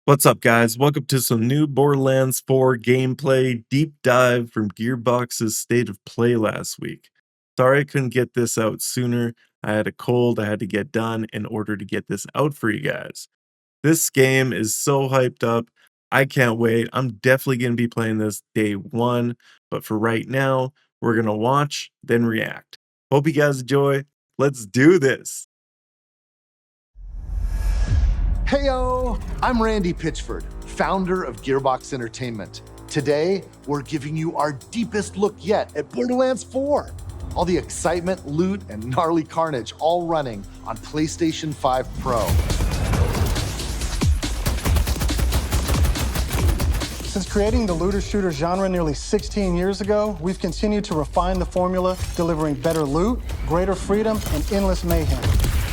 What's up, guys? Welcome to some new Borderlands 4 gameplay deep dive from Gearbox's State of Play last week. Sorry I couldn't get this out sooner. I had a cold I had to get done in order to get this out for you guys. This game is so hyped up. I can't wait. I'm definitely going to be playing this day one, but for right now, we're going to watch, then react. Hope you guys enjoy. Let's do this. Heyo, I'm Randy Pitchford, founder of Gearbox Entertainment. Today, we're giving you our deepest look yet at Borderlands 4. All the excitement, loot, and gnarly carnage all running on PlayStation 5 Pro. Since creating the looter-shooter genre nearly 16 years ago, we've continued to refine the formula, delivering better loot, greater freedom, and endless mayhem.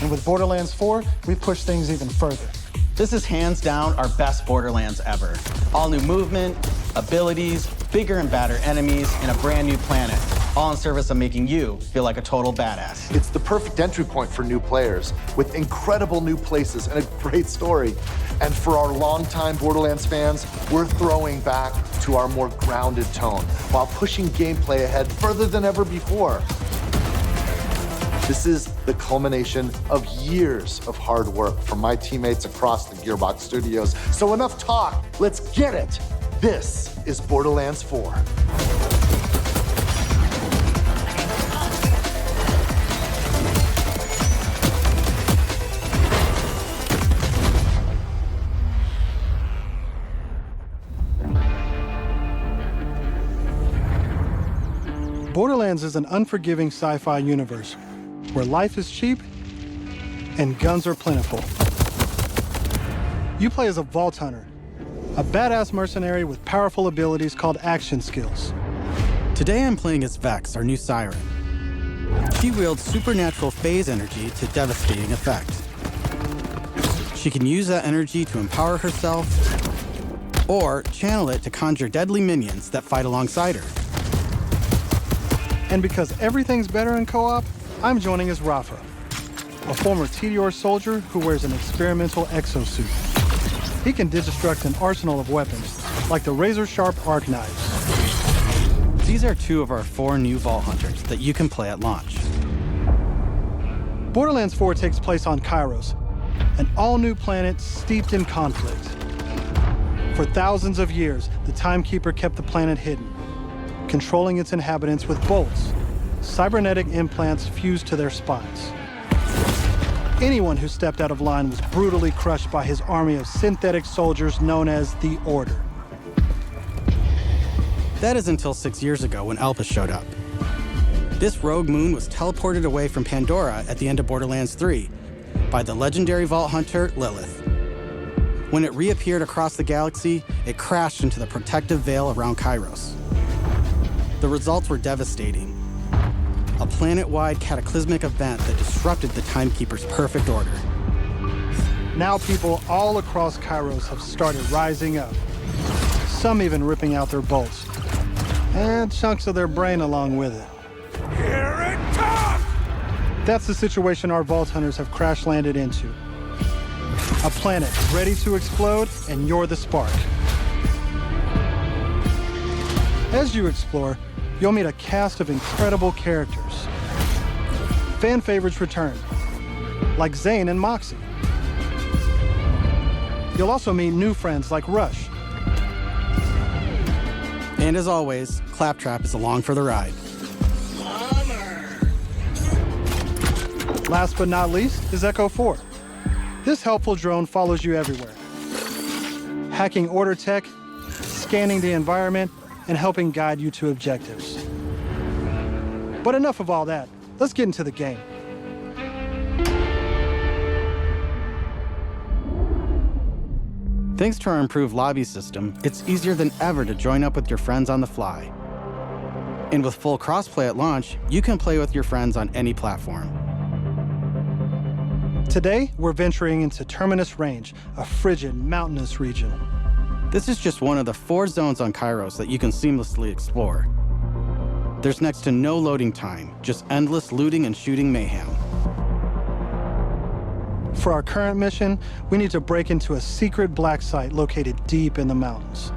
And with Borderlands 4, we've pushed things even further. This is hands down our best Borderlands ever. All new movement, abilities, bigger and badder enemies, and a brand new planet. All in service of making you feel like a total badass. It's the perfect entry point for new players, with incredible new places and a great story. And for our longtime Borderlands fans, we're throwing back to our more grounded tone, while pushing gameplay ahead further than ever before. This is the culmination of years of hard work from my teammates across the Gearbox studios. So enough talk, let's get it. This is Borderlands 4. Borderlands is an unforgiving sci-fi universe where life is cheap and guns are plentiful. You play as a vault hunter, a badass mercenary with powerful abilities called action skills. Today I'm playing as Vex, our new siren. She wields supernatural phase energy to devastating effect. She can use that energy to empower herself or channel it to conjure deadly minions that fight alongside her. And because everything's better in co-op, I'm joining as Rafa, a former TDR soldier who wears an experimental exosuit. He can deconstruct an arsenal of weapons, like the razor-sharp arc knives. These are two of our 4 new Vault Hunters that you can play at launch. Borderlands 4 takes place on Kairos, an all-new planet steeped in conflict. For thousands of years, the Timekeeper kept the planet hidden, controlling its inhabitants with bolts, cybernetic implants fused to their spines. Anyone who stepped out of line was brutally crushed by his army of synthetic soldiers known as the Order. That is until 6 years ago when Elpis showed up. This rogue moon was teleported away from Pandora at the end of Borderlands 3 by the legendary Vault Hunter, Lilith. When it reappeared across the galaxy, it crashed into the protective veil around Kairos. The results were devastating. A planet-wide cataclysmic event that disrupted the Timekeeper's perfect order. Now people all across Kairos have started rising up, some even ripping out their bolts, and chunks of their brain along with it. Here it comes! That's the situation our Vault Hunters have crash-landed into. A planet ready to explode, and you're the spark. As you explore, you'll meet a cast of incredible characters. Fan favorites return, like Zane and Moxie. You'll also meet new friends like Rush. And as always, Claptrap is along for the ride. Last but not least is Echo 4. This helpful drone follows you everywhere, hacking order tech, scanning the environment, and helping guide you to objectives. But enough of all that. Let's get into the game. Thanks to our improved lobby system, it's easier than ever to join up with your friends on the fly. And with full crossplay at launch, you can play with your friends on any platform. Today, we're venturing into Terminus Range, a frigid, mountainous region. This is just one of the 4 zones on Kairos that you can seamlessly explore. There's next to no loading time, just endless looting and shooting mayhem. For our current mission, we need to break into a secret black site located deep in the mountains.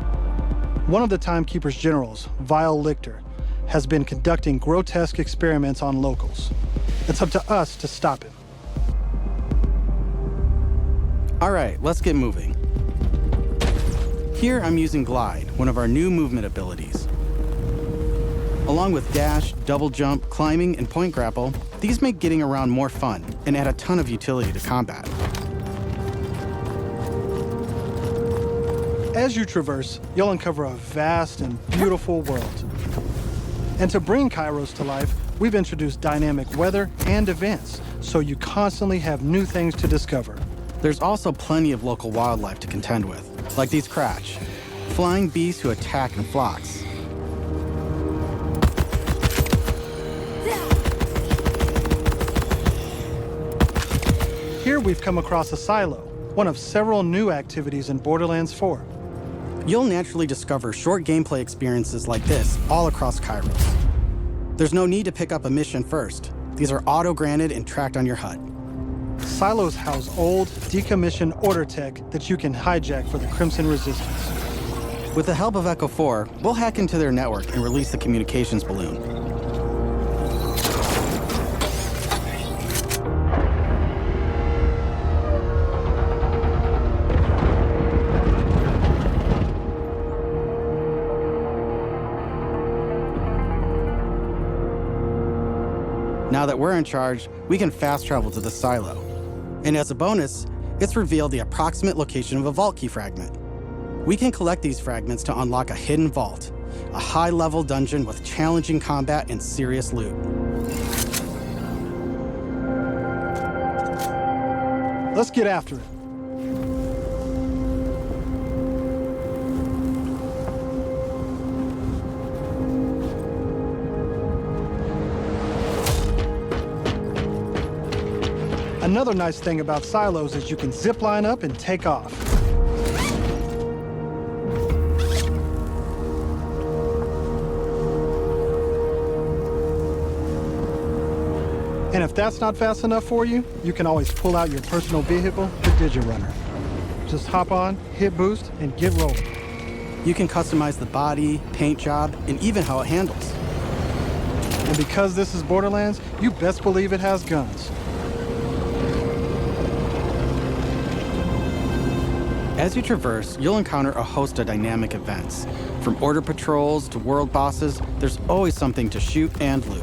One of the Timekeeper's generals, Vile Lichter, has been conducting grotesque experiments on locals. It's up to us to stop him. All right, let's get moving. Here I'm using Glide, one of our new movement abilities. Along with dash, double jump, climbing, and point grapple, these make getting around more fun and add a ton of utility to combat. As you traverse, you'll uncover a vast and beautiful world. And to bring Kairos to life, we've introduced dynamic weather and events, so you constantly have new things to discover. There's also plenty of local wildlife to contend with, like these Kratch, flying beasts who attack in flocks. Here we've come across a silo, one of several new activities in Borderlands 4. You'll naturally discover short gameplay experiences like this all across Kairos. There's no need to pick up a mission first. These are auto-granted and tracked on your HUD. Silos house old, decommissioned order tech that you can hijack for the Crimson Resistance. With the help of Echo 4, we'll hack into their network and release the communications balloon. Now that we're in charge, we can fast travel to the silo. And as a bonus, it's revealed the approximate location of a vault key fragment. We can collect these fragments to unlock a hidden vault, a high-level dungeon with challenging combat and serious loot. Let's get after it. Another nice thing about silos is you can zip line up and take off. And if that's not fast enough for you, you can always pull out your personal vehicle, the Digirunner. Just hop on, hit boost, and get rolling. You can customize the body, paint job, and even how it handles. And because this is Borderlands, you best believe it has guns. As you traverse, you'll encounter a host of dynamic events. From order patrols to world bosses, there's always something to shoot and loot.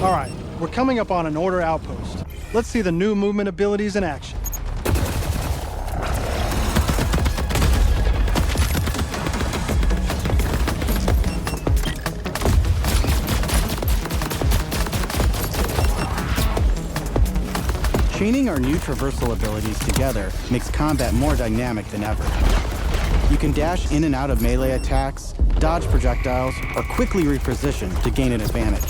All right, we're coming up on an order outpost. Let's see the new movement abilities in action. Chaining our new traversal abilities together makes combat more dynamic than ever. You can dash in and out of melee attacks, dodge projectiles, or quickly reposition to gain an advantage.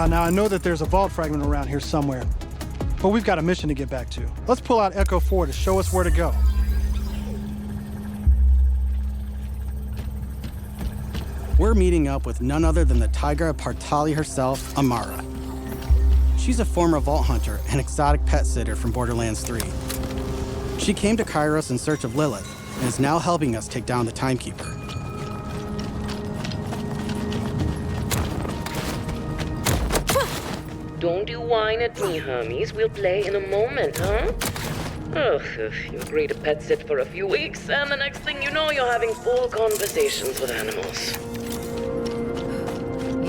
Now I know that there's a vault fragment around here somewhere, but we've got a mission to get back to. Let's pull out Echo 4 to show us where to go. We're meeting up with none other than the Tigra Partali herself, Amara. She's a former vault hunter and exotic pet sitter from Borderlands 3. She came to Kairos in search of Lilith and is now helping us take down the Timekeeper. Don't you whine at me, homies. We'll play in a moment, huh? Ugh, you agree to pet sit for a few weeks, and the next thing you know, you're having full conversations with animals.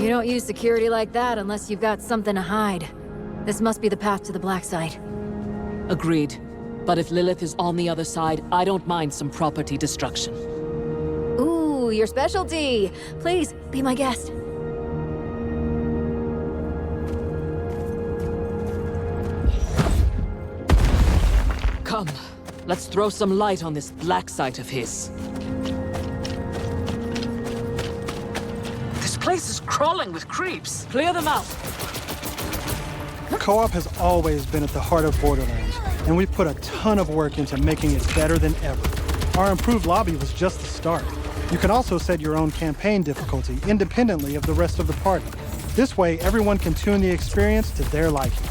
You don't use security like that unless you've got something to hide. This must be the path to the black side. Agreed. But if Lilith is on the other side, I don't mind some property destruction. Ooh, your specialty! Please, be my guest. Come, let's throw some light on this black site of his. This place is crawling with creeps. Clear them out. Co-op has always been at the heart of Borderlands, and we've put a ton of work into making it better than ever. Our improved lobby was just the start. You can also set your own campaign difficulty independently of the rest of the party. This way, everyone can tune the experience to their liking.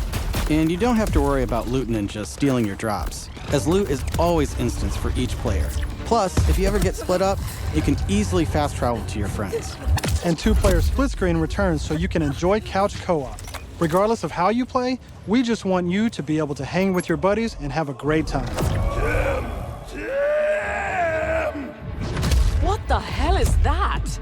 And you don't have to worry about loot ninjas stealing your drops, as loot is always instanced for each player. Plus, if you ever get split up, you can easily fast travel to your friends. And 2-player split screen returns so you can enjoy couch co-op. Regardless of how you play, we just want you to be able to hang with your buddies and have a great time. What the hell is that?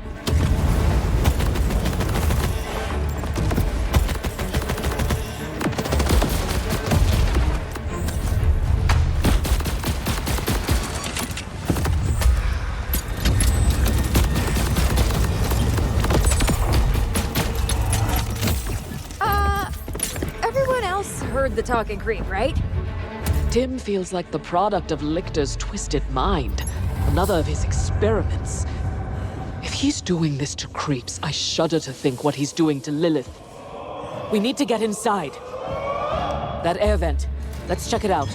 Everyone else heard the talking creep, right? Tim feels like the product of Lictor's twisted mind. Another of his experiments. If he's doing this to creeps, I shudder to think what he's doing to Lilith. We need to get inside. That air vent. Let's check it out.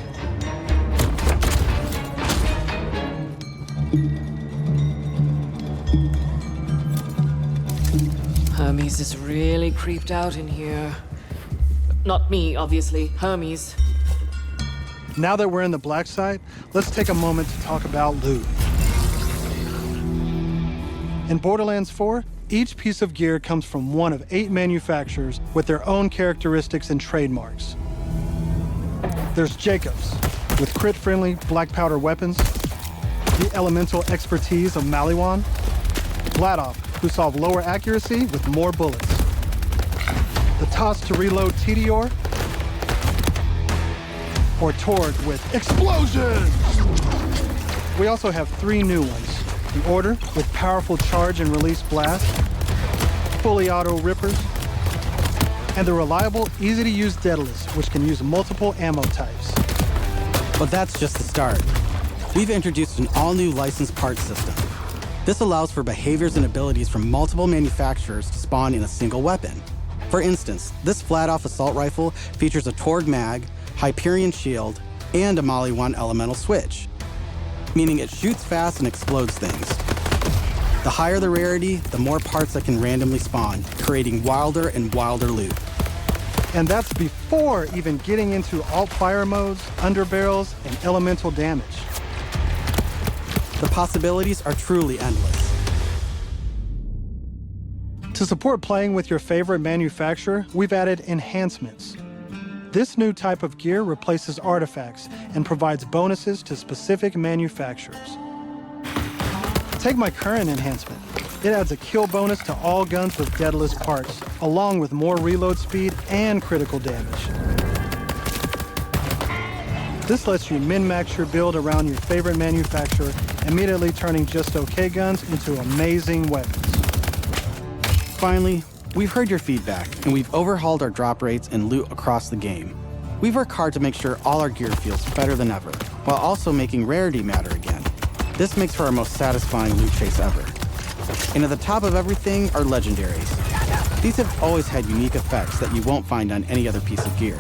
Hermes is really creeped out in here. Not me, obviously. Hermes. Now that we're in the black site, let's take a moment to talk about loot. In Borderlands 4, each piece of gear comes from one of 8 manufacturers with their own characteristics and trademarks. There's Jacobs, with crit-friendly black powder weapons, the elemental expertise of Maliwan, Vladoff, who solve lower accuracy with more bullets, the toss-to-reload Tediore, or Torg with explosions! We also have 3 new ones. The Order with powerful charge and release blast, fully auto rippers, and the reliable, easy-to-use Daedalus, which can use multiple ammo types. But that's just the start. We've introduced an all-new licensed parts system. This allows for behaviors and abilities from multiple manufacturers to spawn in a single weapon. For instance, this flat-off assault rifle features a Torg mag, Hyperion shield, and a Maliwan elemental switch, meaning it shoots fast and explodes things. The higher the rarity, the more parts that can randomly spawn, creating wilder and wilder loot. And that's before even getting into alt-fire modes, underbarrels, and elemental damage. The possibilities are truly endless. To support playing with your favorite manufacturer, we've added enhancements. This new type of gear replaces artifacts and provides bonuses to specific manufacturers. Take my current enhancement. It adds a kill bonus to all guns with Daedalus parts, along with more reload speed and critical damage. This lets you min-max your build around your favorite manufacturer, immediately turning just okay guns into amazing weapons. Finally, we've heard your feedback, and we've overhauled our drop rates and loot across the game. We've worked hard to make sure all our gear feels better than ever, while also making rarity matter again. This makes for our most satisfying loot chase ever. And at the top of everything are legendaries. These have always had unique effects that you won't find on any other piece of gear.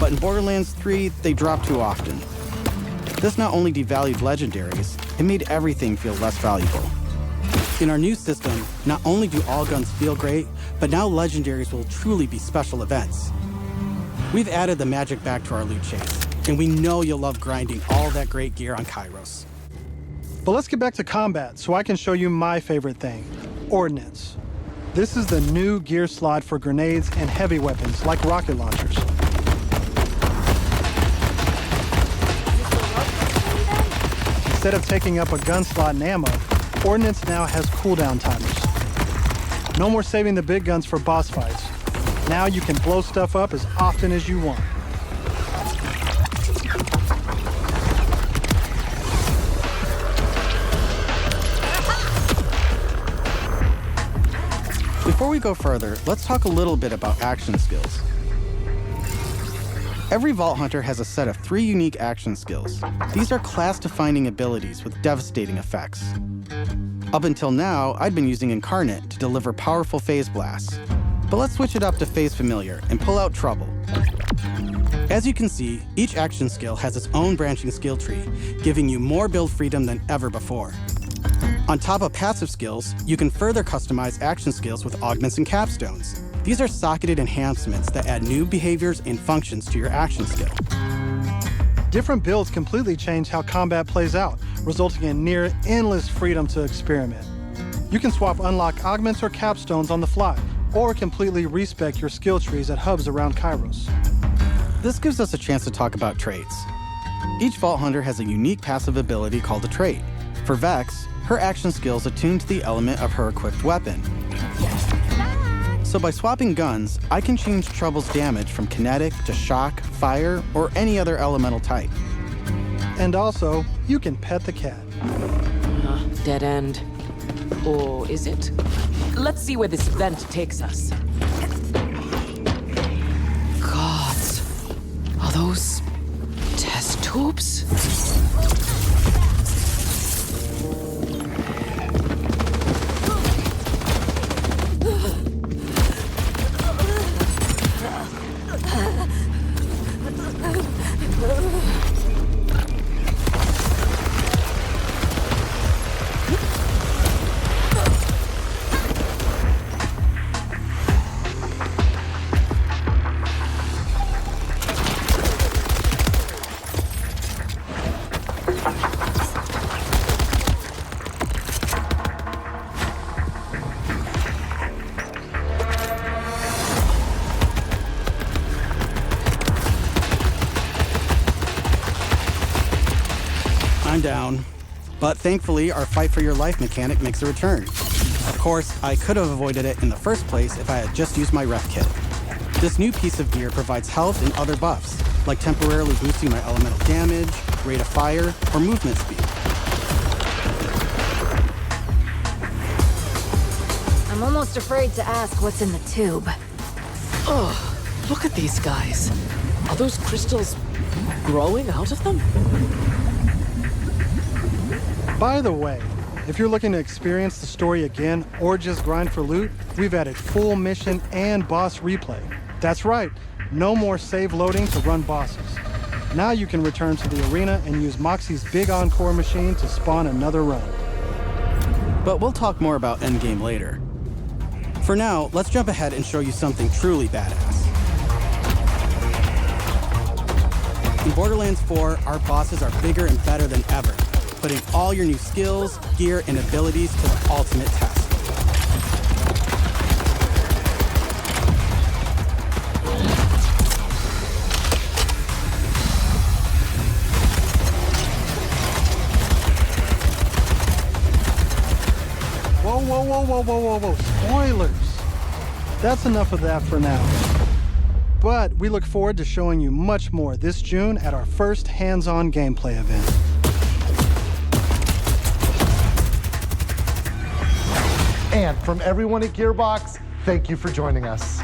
But in Borderlands 3, they drop too often. This not only devalued legendaries, it made everything feel less valuable. In our new system, not only do all guns feel great, but now legendaries will truly be special events. We've added the magic back to our loot chase, and we know you'll love grinding all that great gear on Kairos. But let's get back to combat so I can show you my favorite thing, Ordnance. This is the new gear slot for grenades and heavy weapons like rocket launchers. Instead of taking up a gun slot and ammo, Ordnance now has cooldown timers. No more saving the big guns for boss fights. Now you can blow stuff up as often as you want. Before we go further, let's talk a little bit about action skills. Every Vault Hunter has a set of 3 unique action skills. These are class-defining abilities with devastating effects. Up until now, I'd been using Incarnate to deliver powerful phase blasts. But let's switch it up to Phase Familiar and pull out Trouble. As you can see, each action skill has its own branching skill tree, giving you more build freedom than ever before. On top of passive skills, you can further customize action skills with augments and capstones. These are socketed enhancements that add new behaviors and functions to your action skill. Different builds completely change how combat plays out, resulting in near endless freedom to experiment. You can swap unlock augments or capstones on the fly, or completely respec your skill trees at hubs around Kairos. This gives us a chance to talk about traits. Each Vault Hunter has a unique passive ability called a trait. For Vex, her action skill is attuned to the element of her equipped weapon. So by swapping guns, I can change Trouble's damage from kinetic to shock, fire, or any other elemental type. And also, you can pet the cat. Dead end. Or is it? Let's see where this vent takes us. Gods. Are those test tubes? I'm down. But thankfully, our fight for your life mechanic makes a return. Of course, I could have avoided it in the first place if I had just used my ref kit. This new piece of gear provides health and other buffs, like temporarily boosting my elemental damage, rate of fire, or movement speed. I'm almost afraid to ask what's in the tube. Oh, look at these guys. Are those crystals growing out of them? By the way, if you're looking to experience the story again or just grind for loot, we've added full mission and boss replay. That's right, no more save loading to run bosses. Now you can return to the arena and use Moxie's big encore machine to spawn another run. But we'll talk more about endgame later. For now, let's jump ahead and show you something truly badass. In Borderlands 4, our bosses are bigger and better than ever, putting all your new skills, gear, and abilities to the ultimate test. Whoa. Spoilers. That's enough of that for now. But we look forward to showing you much more this June at our first hands-on gameplay event. And from everyone at Gearbox, thank you for joining us.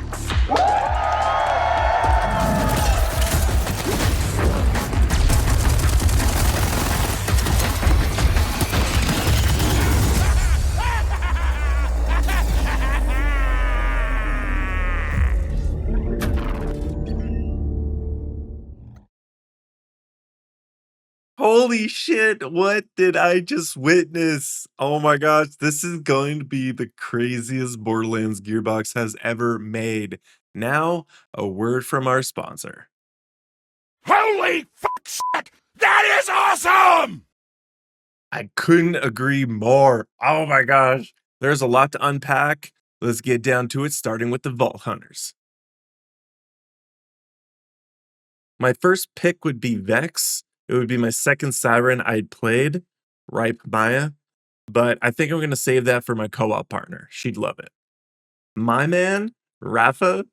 Holy shit, what did I just witness? Oh my gosh, this is going to be the craziest Borderlands Gearbox has ever made. Now, a word from our sponsor. Holy fuck shit! That is awesome! I couldn't agree more. Oh my gosh, there's a lot to unpack. Let's get down to it, starting with the Vault Hunters. My first pick would be Vex. It would be my second Siren I'd played, Ripe Maya, but I think I'm going to save that for my co-op partner. She'd love it. My man, Rafa,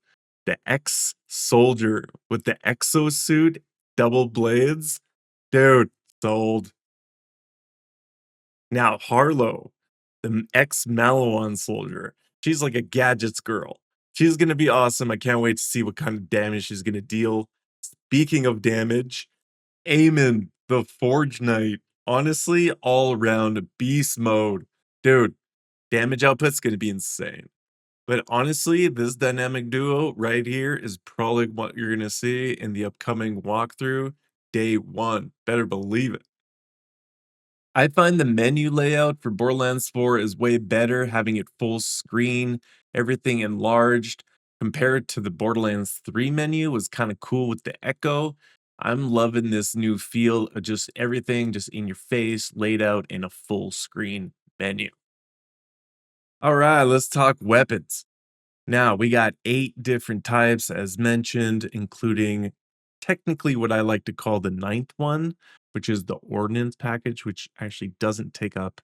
The ex-soldier with the exosuit, double blades. Dude, sold. Now Harlow, the ex-Malawan soldier. She's like a gadgets girl. She's gonna be awesome. I can't wait to see what kind of damage she's gonna deal. Speaking of damage, Eamon, the Forge Knight. Honestly, all around beast mode. Dude, damage output's gonna be insane. But honestly, this dynamic duo right here is probably what you're gonna see in the upcoming walkthrough day one. Better believe it. I find the menu layout for Borderlands 4 is way better, having it full screen, everything enlarged, compared to the Borderlands 3 menu was kind of cool with the echo. I'm loving this new feel of just everything just in your face, laid out in a full screen menu. All right, let's talk weapons. Now, we got 8 different types, as mentioned, including technically what I like to call the ninth one, which is the ordnance package, which actually doesn't take up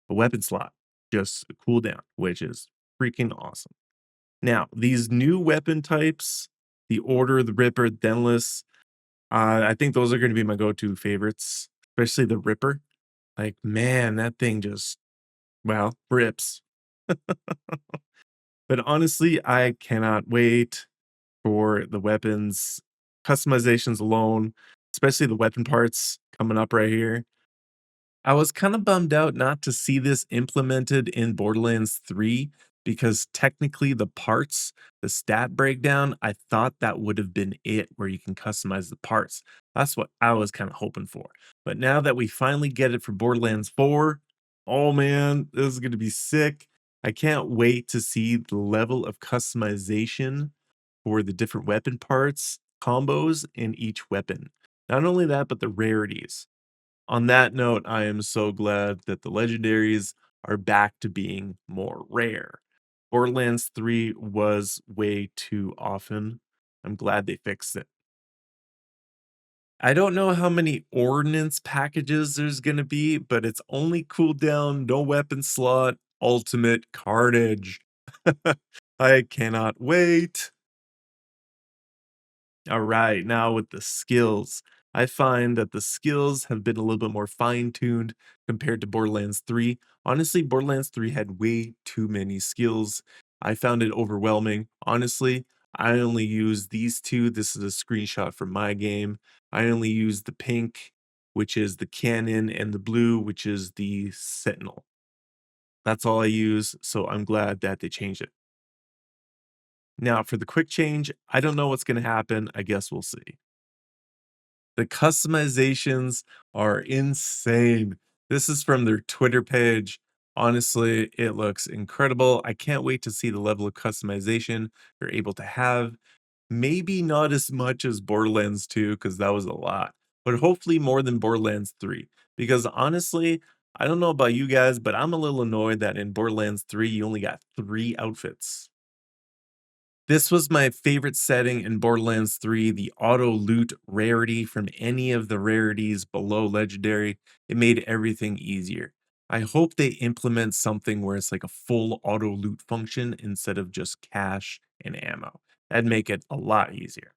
a weapon slot, just a cooldown, which is freaking awesome. Now, these new weapon types, the Order, the Ripper, Denless, I think those are going to be my go-to favorites, especially the Ripper. Like, man, that thing just, well, rips. But honestly, I cannot wait for the weapons customizations alone, especially the weapon parts coming up right here. I was kind of bummed out not to see this implemented in Borderlands 3 because technically the parts, the stat breakdown, I thought that would have been it where you can customize the parts. That's what I was kind of hoping for. But now that we finally get it for Borderlands 4, oh man, this is going to be sick. I can't wait to see the level of customization for the different weapon parts, combos in each weapon. Not only that, but the rarities. On that note, I am so glad that the legendaries are back to being more rare. Borderlands 3 was way too often. I'm glad they fixed it. I don't know how many ordnance packages there's going to be, but it's only cooldown, no weapon slot, ultimate carnage. I cannot wait. All right, now with the skills. I find that the skills have been a little bit more fine-tuned compared to Borderlands 3. Honestly, Borderlands 3 had way too many skills. I found it overwhelming. Honestly, I only use these two. This is a screenshot from my game. I only use the pink, which is the cannon, and the blue, which is the sentinel. That's all I use, so I'm glad that they changed it. Now, for the quick change, I don't know what's going to happen. I guess we'll see. The customizations are insane. This is from their Twitter page. Honestly, it looks incredible. I can't wait to see the level of customization you're able to have. Maybe not as much as Borderlands 2, because that was a lot, but hopefully more than Borderlands 3. Because honestly, I don't know about you guys, but I'm a little annoyed that in Borderlands 3, you only got 3 outfits. This was my favorite setting in Borderlands 3, the auto loot rarity from any of the rarities below legendary. It made everything easier. I hope they implement something where it's like a full auto loot function instead of just cash and ammo. That'd make it a lot easier.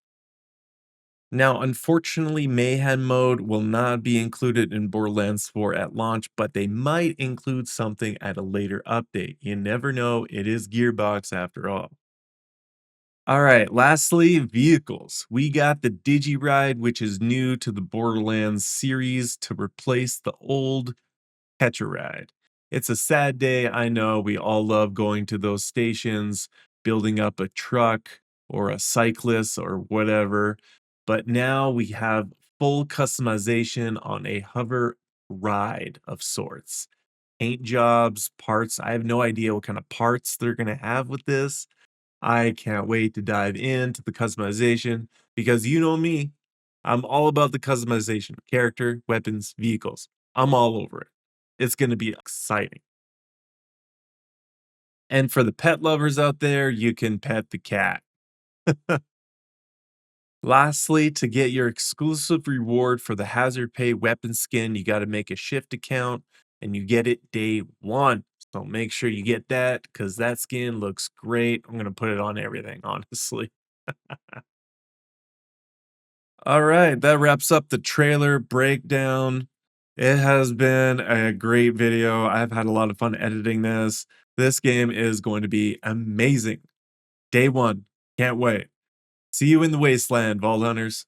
Now, unfortunately, Mayhem mode will not be included in Borderlands 4 at launch, but they might include something at a later update. You never know, it is Gearbox after all. All right, lastly, vehicles. We got the Digi-Ride, which is new to the Borderlands series to replace the old Tetra-Ride. It's a sad day, I know. We all love going to those stations, building up a truck or a cyclist or whatever. But now we have full customization on a hover ride of sorts. Paint jobs, parts. I have no idea what kind of parts they're going to have with this. I can't wait to dive into the customization because you know me, I'm all about the customization character, weapons, vehicles. I'm all over it. It's going to be exciting. And for the pet lovers out there, you can pet the cat. Lastly, to get your exclusive reward for the Hazard Pay weapon skin, you got to make a shift account and you get it day one. So make sure you get that because that skin looks great. I'm going to put it on everything, honestly. All right, that wraps up the trailer breakdown. It has been a great video. I've had a lot of fun editing this. This game is going to be amazing. Day one. Can't wait. See you in the wasteland, Vault Hunters.